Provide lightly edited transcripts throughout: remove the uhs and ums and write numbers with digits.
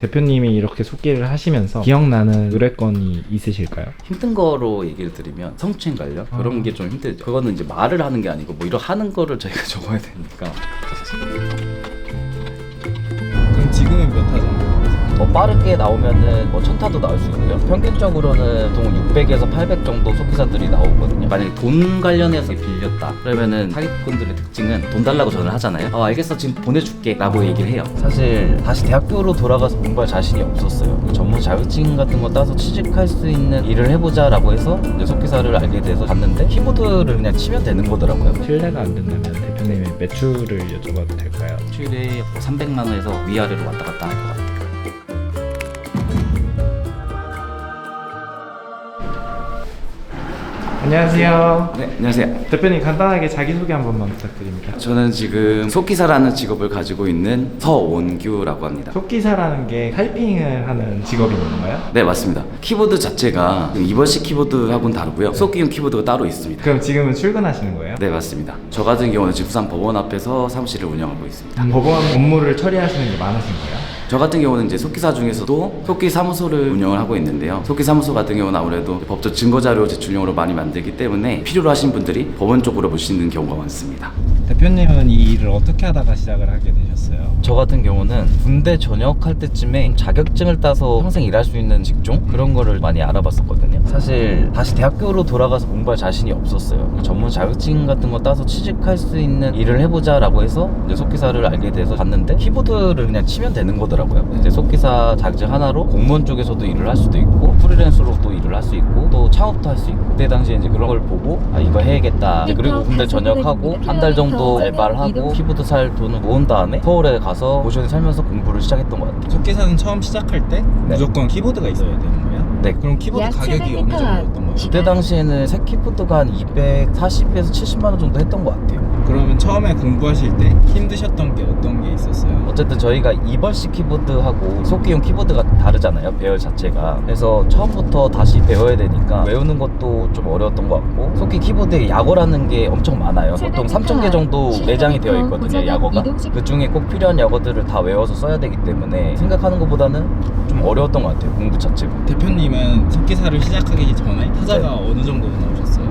대표님이 이렇게 속기를 하시면서 기억나는 의뢰건이 있으실까요? 힘든 거로 얘기를 드리면 성추행 관련 그런 게 좀 힘들죠. 그거는 이제 말을 하는 게 아니고 뭐 이런 하는 거를 저희가 적어야 되니까. 그럼 지금은 몇 타 정도? 빠르게 나오면은 1000타도 나올 수 있고요. 평균적으로는 보통 600에서 800 정도 속기사들이 나오거든요. 만약에 돈 관련해서 빌렸다 그러면은 사기꾼들의 특징은 돈 달라고 전화를 하잖아요. 알겠어, 지금 보내줄게 라고 얘기를 해요. 사실 다시 대학교로 돌아가서 공부할 자신이 없었어요. 전문 자격증 같은 거 따서 취직할 수 있는 일을 해보자 라고 해서 이제 속기사를 알게 돼서 갔는데 키보드를 그냥 치면 되는 거더라고요. 실례가 안 된다면 대표님의 매출을 여쭤봐도 될까요? 일주일에 300만 원에서 위아래로 왔다 갔다 할 것 같아요. 안녕하세요. 네, 안녕하세요. 대표님 간단하게 자기소개 한 번만 부탁드립니다. 저는 지금 속기사라는 직업을 가지고 있는 서온규라고 합니다. 속기사라는 게 타이핑을 하는 직업인 건가요? 네, 맞습니다. 키보드 자체가 이버식 키보드하고는 다르고요. 속기용 키보드가 따로 있습니다. 그럼 지금은 출근하시는 거예요? 네, 맞습니다. 저 같은 경우는 지금 부산 법원 앞에서 사무실을 운영하고 있습니다. 법원 업무를 처리하시는 게 많으신 거예요? 저 같은 경우는 이제 속기사 중에서도 속기 사무소를 운영을 하고 있는데요. 속기 사무소 같은 경우는 아무래도 법적 증거자료 제출용으로 많이 만들기 때문에 필요로 하신 분들이 법원 쪽으로 보시는 경우가 많습니다. 대표님은 이 일을 어떻게 하다가 시작을 하게 되셨어요? 저 같은 경우는 군대 전역할 때쯤에 자격증을 따서 평생 일할 수 있는 직종? 그런 거를 많이 알아봤었거든요. 사실 다시 대학교로 돌아가서 공부할 자신이 없었어요. 전문 자격증 같은 거 따서 취직할 수 있는 일을 해보자 라고 해서 이제 속기사를 알게 돼서 갔는데 키보드를 그냥 치면 되는 거더라고요. 이제 속기사 자격증 하나로 공무원 쪽에서도 일을 할 수도 있고 프리랜서로도 일을 할 수 있고 또 창업도 할 수 있고 그때 당시에 이제 그런 걸 보고 이거 해야겠다. 이제 그리고 군대 전역하고 한 달 정도 알바를 하고 키보드 살 돈을 모은 다음에 서울에 가서 고시원에 살면서 공부를 시작했던 것 같아요. 속기사는 처음 시작할 때 네. 무조건 키보드가 있어야 되는 거예요? 네. 그럼 키보드 가격이 어느 정도였던 거예요? 그때 당시에는 새 키보드가 한 240에서 70만 원 정도 했던 것 같아요. 그러면 처음에 공부하실 때 힘드셨던 게 어떤 게 있었어요? 어쨌든 저희가 이벌식 키보드하고 속기용 키보드가 다르잖아요, 배열 자체가. 그래서 처음부터 다시 배워야 되니까 외우는 것도 좀 어려웠던 것 같고, 속기 키보드에 약어라는 게 엄청 많아요. 보통 3,000개 정도 내장이 되어 있거든요, 약어가. 그 중에 꼭 필요한 약어들을 다 외워서 써야 되기 때문에 생각하는 것보다는 좀 어려웠던 것 같아요, 공부 자체가. 대표님은 속기사를 시작하기 전에 타자가 네. 어느 정도 나오셨어요?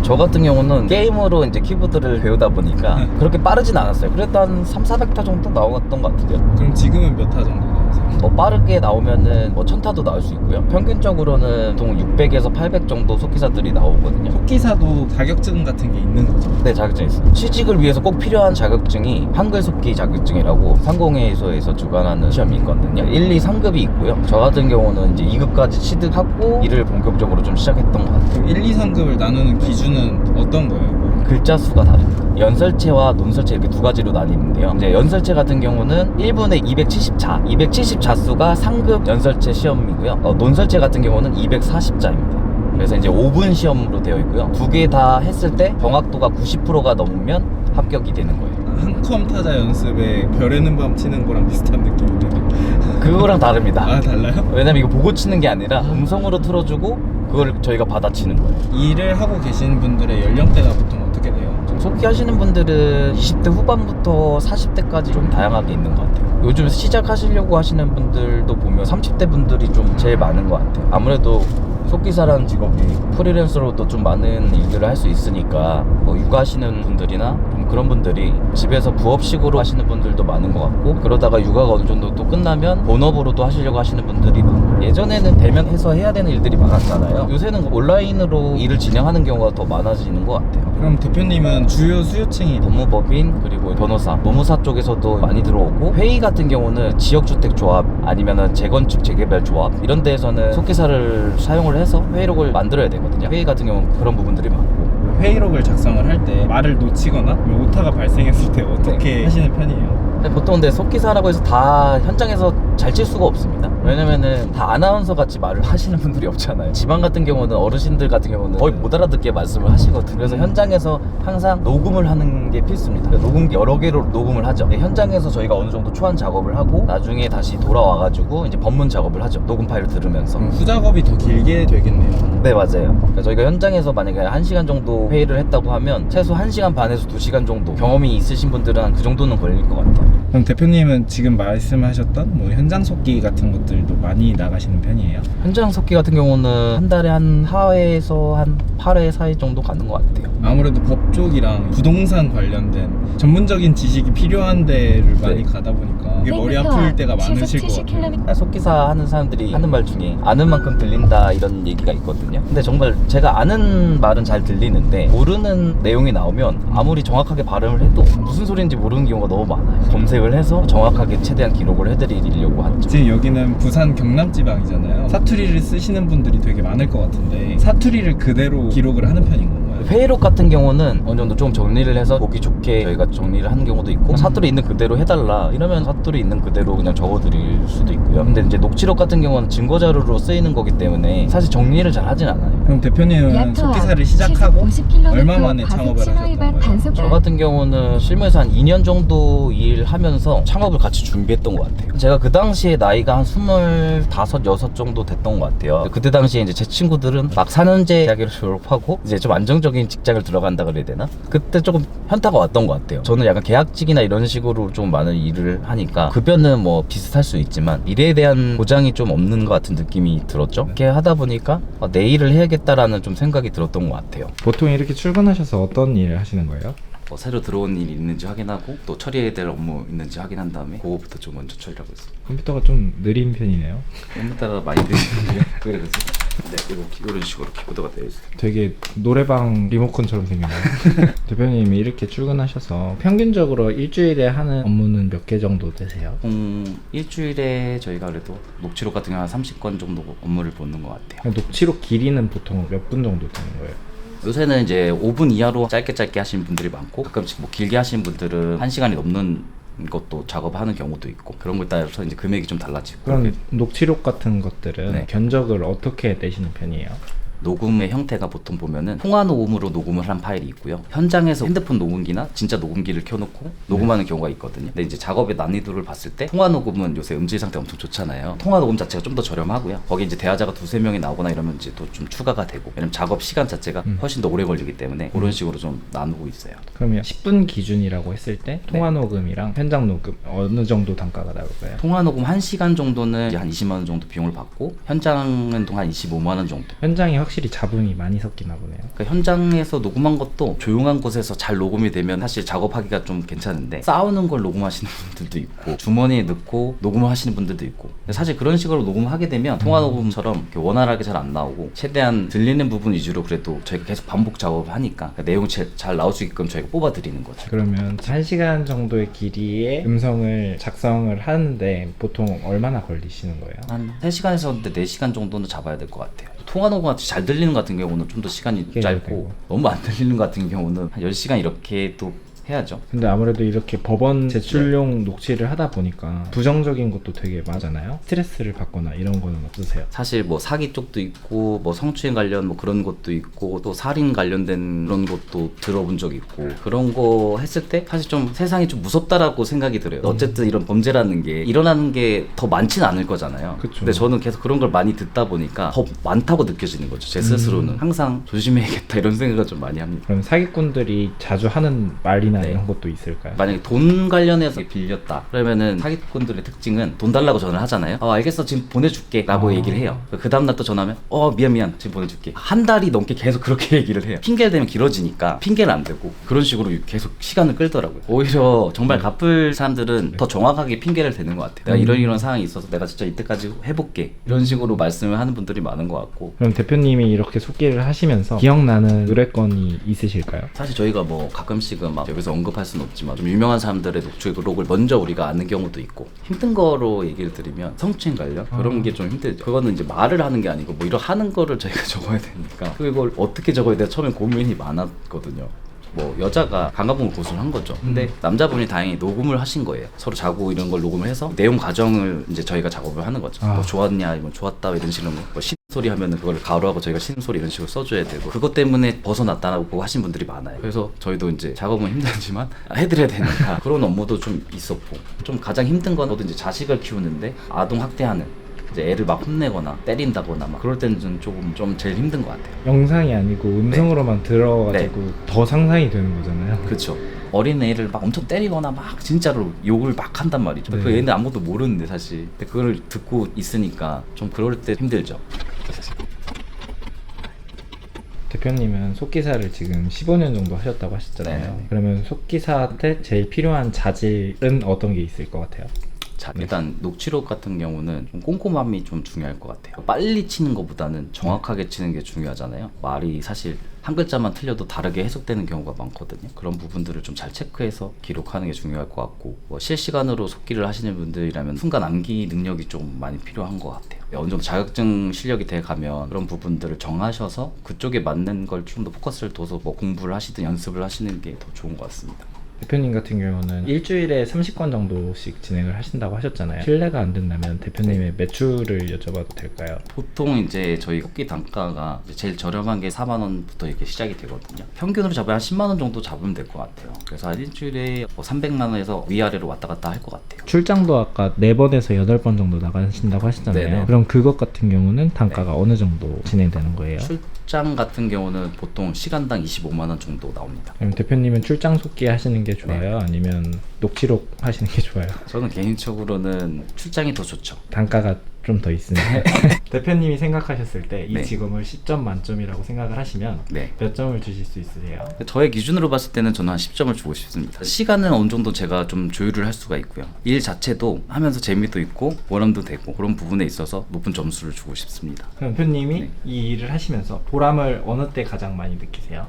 저 같은 경우는 게임으로 이제 키보드를 배우다 보니까 그렇게 빠르진 않았어요. 그래도 한 3,400타 정도 나왔던 것 같은데요. 그럼 지금은 몇 타 정도 나오세요? 빠르게 나오면은 1000타도 나올 수 있고요. 평균적으로는 보통 600에서 800 정도 속기사들이 나오거든요. 속기사도 자격증 같은 게 있는 거죠? 네, 자격증이 있어요. 취직을 위해서 꼭 필요한 자격증이 한글 속기 자격증이라고 상공회의소에서 주관하는 시험이 있거든요. 1, 2, 3급이 있고요. 저 같은 경우는 이제 2급까지 취득하고 일을 본격적으로 좀 시작했던 것 같아요. 1, 2, 3급을 나누는 기준은 어떤 거예요? 글자 수가 다릅니다. 연설체와 논설체 이렇게 두 가지로 나뉘는데요. 이제 연설체 같은 경우는 1분에 270자, 270자수가 상급 연설체 시험이고요. 논설체 같은 경우는 240자입니다. 그래서 이제 5분 시험으로 되어 있고요. 두 개 다 했을 때 정확도가 90%가 넘으면 합격이 되는 거예요. 한컴 타자 연습에 별에는 밤 치는 거랑 비슷한 느낌인데요? 그거랑 다릅니다. 아, 달라요? 왜냐면 이거 보고 치는 게 아니라 음성으로 틀어주고 그걸 저희가 받아치는 거예요. 일을 하고 계신 분들의 연령대가 보통 어떻게 돼요? 지금 속기 하시는 분들은 20대 후반부터 40대까지 좀 다양하게 있는 것 같아요. 요즘 시작하시려고 하시는 분들도 보면 30대 분들이 좀 제일 많은 것 같아요. 아무래도 속기사라는 직업이 프리랜서로도 좀 많은 일들을 할 수 있으니까 뭐 육아하시는 분들이나 좀 그런 분들이 집에서 부업식으로 하시는 분들도 많은 것 같고, 그러다가 육아가 어느 정도 또 끝나면 본업으로도 하시려고 하시는 분들이 많고, 예전에는 대면해서 해야 되는 일들이 많았잖아요. 요새는 온라인으로 일을 진행하는 경우가 더 많아지는 것 같아요. 그럼 대표님은 주요 수요층이 법무법인 그리고 변호사, 노무사 쪽에서도 많이 들어오고, 회의 같은 경우는 지역주택조합 아니면은 재건축 재개발 조합 이런 데에서는 속기사를 사용을 해서 회의록을 만들어야 되거든요. 회의 같은 경우는 그런 부분들이 많고. 회의록을 작성을 할 때 말을 놓치거나 오타가 발생했을 때 어떻게 하시는 편이에요? 근데 보통 근데 속기사라고 해서 다 현장에서 잘 칠 수가 없습니다. 왜냐면은 다 아나운서 같이 말을 하시는 분들이 없잖아요. 지방 같은 경우는 어르신들 같은 경우는 거의 못 알아듣게 말씀을 하시거든요. 그래서 현장에서 항상 녹음을 하는 게 필수입니다. 녹음기 여러 개로 녹음을 하죠. 현장에서 저희가 어느 정도 초안 작업을 하고 나중에 다시 돌아와가지고 이제 법문 작업을 하죠. 녹음 파일을 들으면서. 후작업이 더 길게 되겠네요. 네, 맞아요. 그러니까 저희가 현장에서 만약에 1시간 정도 회의를 했다고 하면 최소 1시간 반에서 2시간 정도, 경험이 있으신 분들은 한 그 정도는 걸릴 것 같아요. 그럼 대표님은 지금 말씀하셨던 뭐 현장 속기 같은 것들도 많이 나가시는 편이에요? 현장 속기 같은 경우는 한 달에 한 4회에서 한 8회 사이 정도 가는 것 같아요. 아무래도 법 쪽이랑 부동산 관련된 전문적인 지식이 필요한 데를 많이 네. 가다 보니까 이게 머리 아플 때가 많으실 것 같아요. 속기사 하는 사람들이 하는 말 중에 아는 만큼 들린다 이런 얘기가 있거든요. 근데 정말 제가 아는 말은 잘 들리는데 모르는 내용이 나오면 아무리 정확하게 발음을 해도 무슨 소리인지 모르는 경우가 너무 많아요. 검색을 해서 정확하게 최대한 기록을 해드리려고 하죠. 지금 여기는 부산 경남 지방이잖아요. 사투리를 쓰시는 분들이 되게 많을 것 같은데 사투리를 그대로 기록을 하는 편인 건가요? 회의록 같은 경우는 어느 정도 좀 정리를 해서 보기 좋게 저희가 정리를 하는 경우도 있고 사투리 있는 그대로 해달라 이러면 사투리 있는 그대로 그냥 적어드릴 수도 있고요. 근데 이제 녹취록 같은 경우는 증거자료로 쓰이는 거기 때문에 사실 정리를 잘 하진 않아요. 그럼 대표님은 속기사를 시작하고 얼마 만에 창업을 하셨던 거예요? 저 같은 경우는 실무에서 한 2년 정도 일하면서 창업을 같이 준비했던 것 같아요. 제가 그 당시에 나이가 한 25, 6 정도 됐던 것 같아요. 그때 당시에 이제 제 친구들은 막 4년제 대학을 졸업하고 이제 좀 안정적인 직장을 들어간다 그래야 되나? 그때 조금 현타가 왔던 것 같아요. 저는 약간 계약직이나 이런 식으로 좀 많은 일을 하니까 급여는 뭐 비슷할 수 있지만 미래에 대한 보장이 좀 없는 것 같은 느낌이 들었죠. 이렇게 하다 보니까 내 일을 해야겠다라는 좀 생각이 들었던 것 같아요. 보통 이렇게 출근하셔서 어떤 일을 하시는 거예요? 새로 들어온 일이 있는지 확인하고 또 처리해야 될 업무 있는지 확인한 다음에 그거부터 좀 먼저 처리를 하고 있어요. 컴퓨터가 좀 느린 편이네요. 오늘따라 많이 드시는데요? 왜 그러지? 네, 이런 식으로 키보드가 되어 있어요. 되게 노래방 리모컨처럼 생겼네요. 대표님이 이렇게 출근하셔서 평균적으로 일주일에 하는 업무는 몇 개 정도 되세요? 일주일에 저희가 그래도 녹취록 같은 경우 한 30건 정도 업무를 보는 것 같아요. 녹취록 길이는 보통 몇 분 정도 되는 거예요? 요새는 이제 5분 이하로 짧게 하시는 분들이 많고 가끔씩 뭐 길게 하시는 분들은 1시간이 넘는 것도 작업하는 경우도 있고 그런 거에 따라서 이제 금액이 좀 달라지고. 그럼 녹취록 같은 것들은 네. 견적을 어떻게 내시는 편이에요? 녹음의 형태가 보통 보면은 통화 녹음으로 녹음을 한 파일이 있고요. 현장에서 핸드폰 녹음기나 진짜 녹음기를 켜놓고 녹음하는 경우가 있거든요. 근데 이제 작업의 난이도를 봤을 때 통화 녹음은 요새 음질 상태 엄청 좋잖아요. 통화 녹음 자체가 좀 더 저렴하고요. 거기 이제 대화자가 2-3명이 나오거나 이러면 이제 또 좀 추가가 되고 왜냐면 작업 시간 자체가 훨씬 더 오래 걸리기 때문에 그런 식으로 좀 나누고 있어요. 그러면 10분 기준이라고 했을 때 통화 녹음이랑 현장 녹음 어느 정도 단가가 나올까요? 통화 녹음 1시간 정도는 이제 한 20만 원 정도 비용을 받고 현장은 한 25만 원 정도. 현장이 확실히 잡음이 많이 섞이나 보네요. 그러니까 현장에서 녹음한 것도 조용한 곳에서 잘 녹음이 되면 사실 작업하기가 좀 괜찮은데 싸우는 걸 녹음하시는 분들도 있고 주머니에 넣고 녹음을 하시는 분들도 있고 근데 사실 그런 식으로 녹음하게 되면 통화 녹음처럼 이렇게 원활하게 잘 안 나오고 최대한 들리는 부분 위주로 그래도 저희가 계속 반복 작업을 하니까 그러니까 내용이 잘 나올 수 있게끔 저희가 뽑아 드리는 거죠. 그러면 1시간 정도의 길이의 음성을 작성을 하는데 보통 얼마나 걸리시는 거예요? 한 3시간에서 4시간 정도는 잡아야 될 것 같아요. 통화 녹음 같이 잘 들리는 것 같은 경우는 좀 더 시간이 짧고 되고. 너무 안 들리는 것 같은 경우는 한 10시간 이렇게 또 해야죠. 근데 아무래도 이렇게 법원 제출용 녹취를 하다 보니까 부정적인 것도 되게 많잖아요. 스트레스를 받거나 이런 거는 없으세요? 사실 뭐 사기 쪽도 있고 뭐 성추행 관련 뭐 그런 것도 있고 또 살인 관련된 그런 것도 들어본 적이 있고 그런 거 했을 때 사실 좀 세상이 좀 무섭다라고 생각이 들어요. 어쨌든 이런 범죄라는 게 일어나는 게 더 많지는 않을 거잖아요. 그쵸. 근데 저는 계속 그런 걸 많이 듣다 보니까 더 많다고 느껴지는 거죠. 제 스스로는 항상 조심해야겠다 이런 생각을 좀 많이 합니다. 그럼 사기꾼들이 자주 하는 말이나 네. 이런 것도 있을까요? 만약에 돈 관련해서 빌렸다 그러면은 사기꾼들의 특징은 돈 달라고 전화를 하잖아요. 알겠어 지금 보내줄게 라고 얘기를 해요. 그 다음날 또 전화하면 미안 지금 보내줄게. 한 달이 넘게 계속 그렇게 얘기를 해요. 핑계를 대면 길어지니까 핑계는 안 대고 그런 식으로 계속 시간을 끌더라고요. 오히려 정말 갚을 사람들은 더 정확하게 핑계를 대는 것 같아요. 내가 이런 상황이 있어서 내가 진짜 이때까지 해볼게 이런 식으로 말씀을 하는 분들이 많은 것 같고. 그럼 대표님이 이렇게 속기를 하시면서 기억나는 의뢰건이 있으실까요? 사실 저희가 뭐 가끔씩은 막 여기서 언급할 수는 없지만 좀 유명한 사람들의 녹취록을 먼저 우리가 아는 경우도 있고 힘든 거로 얘기를 드리면 성추행 관련 그런 게 좀 힘들죠. 그거는 이제 말을 하는 게 아니고 뭐 이런 하는 거를 저희가 적어야 되니까 그걸 어떻게 적어야 돼 처음에 고민이 많았거든요. 뭐 여자가 강간범을 고소를 한 거죠. 근데 남자분이 다행히 녹음을 하신 거예요. 서로 자고 이런 걸 녹음을 해서 내용 과정을 이제 저희가 작업을 하는 거죠. 뭐 좋았냐, 뭐 좋았다 이런 식으로 뭐 소리 하면은 그걸 가로하고 저희가 신음소리 이런 식으로 써줘야 되고 그것 때문에 벗어났다고 하신 분들이 많아요. 그래서 저희도 이제 작업은 힘들지만 해드려야 되니까 그런 업무도 좀 있었고 좀 가장 힘든 건 저도 이제 자식을 키우는데 아동 학대하는 이제 애를 막 혼내거나 때린다거나 막 그럴 때는 좀 제일 힘든 것 같아요. 영상이 아니고 음성으로만 들어가지고 더 상상이 되는 거잖아요. 그렇죠. 어린애를 막 엄청 때리거나 막 진짜로 욕을 막 한단 말이죠. 네. 그 얘는 아무것도 모르는데 사실. 근데 그걸 듣고 있으니까 좀 그럴 때 힘들죠. 대표님은 속기사를 지금 15년 정도 하셨다고 하셨잖아요. 네네. 그러면 속기사한테 제일 필요한 자질은 어떤 게 있을 것 같아요? 자, 일단 녹취록 같은 경우는 좀 꼼꼼함이 좀 중요할 것 같아요. 빨리 치는 것보다는 정확하게 치는 게 중요하잖아요. 말이 사실 한 글자만 틀려도 다르게 해석되는 경우가 많거든요. 그런 부분들을 좀 잘 체크해서 기록하는 게 중요할 것 같고, 뭐 실시간으로 속기를 하시는 분들이라면 순간 암기 능력이 좀 많이 필요한 것 같아요. 어느 정도 자격증 실력이 돼 가면 그런 부분들을 정하셔서 그쪽에 맞는 걸 좀 더 포커스를 둬서 뭐 공부를 하시든 연습을 하시는 게 더 좋은 것 같습니다. 대표님 같은 경우는 일주일에 30건 정도씩 진행을 하신다고 하셨잖아요. 실례가 안 된다면 대표님의 매출을 여쭤봐도 될까요? 보통 이제 저희 속기 단가가 이제 제일 저렴한 게 4만 원부터 이렇게 시작이 되거든요. 평균으로 잡으면 한 10만 원 정도 잡으면 될 것 같아요. 그래서 한 일주일에 뭐 300만 원에서 위아래로 왔다 갔다 할 것 같아요. 출장도 아까 4번에서 8번 정도 나가신다고 하셨잖아요. 네네. 그럼 그것 같은 경우는 단가가 어느 정도 진행되는 거예요? 출장 같은 경우는 보통 시간당 25만 원 정도 나옵니다. 그럼 대표님은 출장 속기 하시는 게 좋아요? 아니면 녹취록 하시는 게 좋아요? 저는 개인적으로는 출장이 더 좋죠. 단가가 좀 더 있으니까. 대표님이 생각하셨을 때 이 네. 직업을 10점 만점이라고 생각을 하시면 네. 몇 점을 주실 수 있으세요? 저의 기준으로 봤을 때는 저는 한 10점을 주고 싶습니다. 시간은 어느 정도 제가 좀 조율을 할 수가 있고요. 일 자체도 하면서 재미도 있고 보람도 되고 그런 부분에 있어서 높은 점수를 주고 싶습니다. 그럼 대표님이 네. 이 일을 하시면서 보람을 어느 때 가장 많이 느끼세요?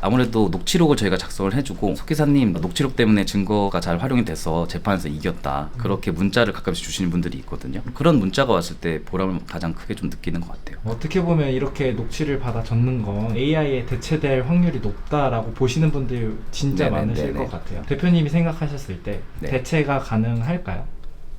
아무래도 녹취록을 저희가 작성을 해주고 속기사님 녹취록 때문에 증거가 잘 활용이 돼서 재판에서 이겼다 그렇게 문자를 가끔씩 주시는 분들이 있거든요. 그런 문자가 왔을 때 보람을 가장 크게 좀 느끼는 것 같아요. 어떻게 보면 이렇게 녹취를 받아 적는 건 AI에 대체될 확률이 높다라고 보시는 분들이 진짜 네네, 많으실 네네. 것 같아요. 대표님이 생각하셨을 때 네. 대체가 가능할까요?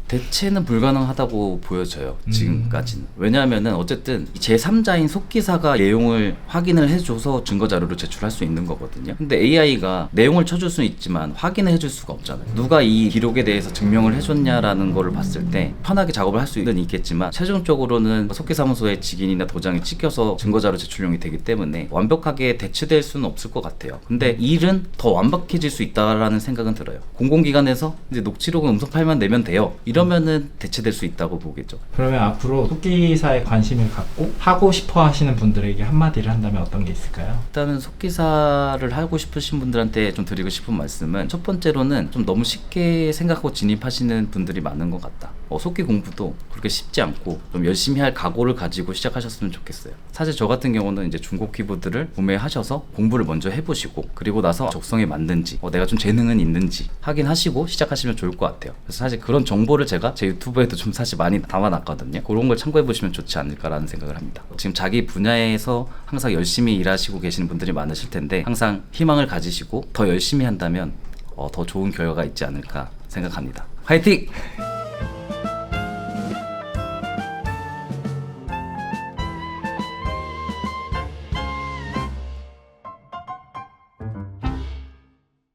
대체는 불가능하다고 보여져요. 지금까지는. 왜냐하면은 어쨌든 제3자인 속기사가 내용을 확인을 해줘서 증거자료로 제출할 수 있는 거거든요. 근데 AI가 내용을 쳐줄 수는 있지만 확인을 해줄 수가 없잖아요. 누가 이 기록에 대해서 증명을 해줬냐라는 거를 봤을 때 편하게 작업을 할 수는 있겠지만 최종적으로는 속기사무소의 직인이나 도장이 찍혀서 증거자료 제출용이 되기 때문에 완벽하게 대체될 수는 없을 것 같아요. 근데 일은 더 완벽해질 수 있다라는 생각은 들어요. 공공기관에서 이제 녹취록은 음성 파일만 내면 돼요. 이러면은 대체될 수 있다고 보겠죠. 그러면 앞으로 속기사에 관심을 갖고 하고 싶어 하시는 분들에게 한마디를 한다면 어떤 게 있을까요? 일단은 속기사를 하고 싶으신 분들한테 좀 드리고 싶은 말씀은 첫 번째로는 좀 너무 쉽게 생각하고 진입하시는 분들이 많은 것 같다. 속기 공부도 그렇게 쉽지 않고 좀 열심히 할 각오를 가지고 시작하셨으면 좋겠어요. 사실 저 같은 경우는 이제 중고 키보드를 구매하셔서 공부를 먼저 해보시고 그리고 나서 적성에 맞는지 내가 좀 재능은 있는지 확인하시고 시작하시면 좋을 것 같아요. 그래서 사실 그런 정보를 제가 제 유튜브에도 좀 사실 많이 담아놨거든요. 그런 걸 참고해 보시면 좋지 않을까라는 생각을 합니다. 지금 자기 분야에서 항상 열심히 일하시고 계시는 분들이 많으실 텐데 항상 희망을 가지시고 더 열심히 한다면 더 좋은 결과가 있지 않을까 생각합니다. 화이팅!